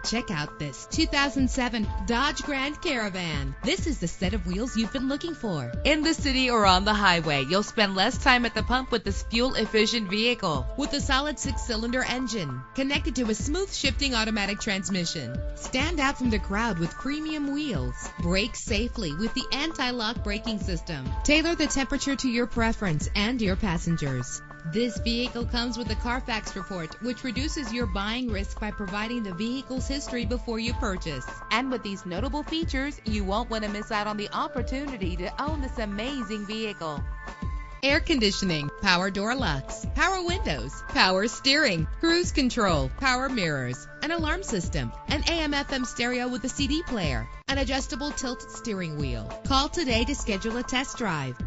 Check out this 2007 Dodge Grand Caravan. This is the set of wheels you've been looking for. In the city or on the highway, you'll spend less time at the pump with this fuel-efficient vehicle. With a solid 6-cylinder engine connected to a smooth shifting automatic transmission. Stand out from the crowd with premium wheels. Brake safely with the anti-lock braking system. Tailor the temperature to your preference and your passengers. This vehicle comes with a Carfax report, which reduces your buying risk by providing the vehicle's history before you purchase. And with these notable features, you won't want to miss out on the opportunity to own this amazing vehicle. Air conditioning, power door locks, power windows, power steering, cruise control, power mirrors, an alarm system, an AM/FM stereo with a CD player, an adjustable tilt steering wheel. Call today to schedule a test drive.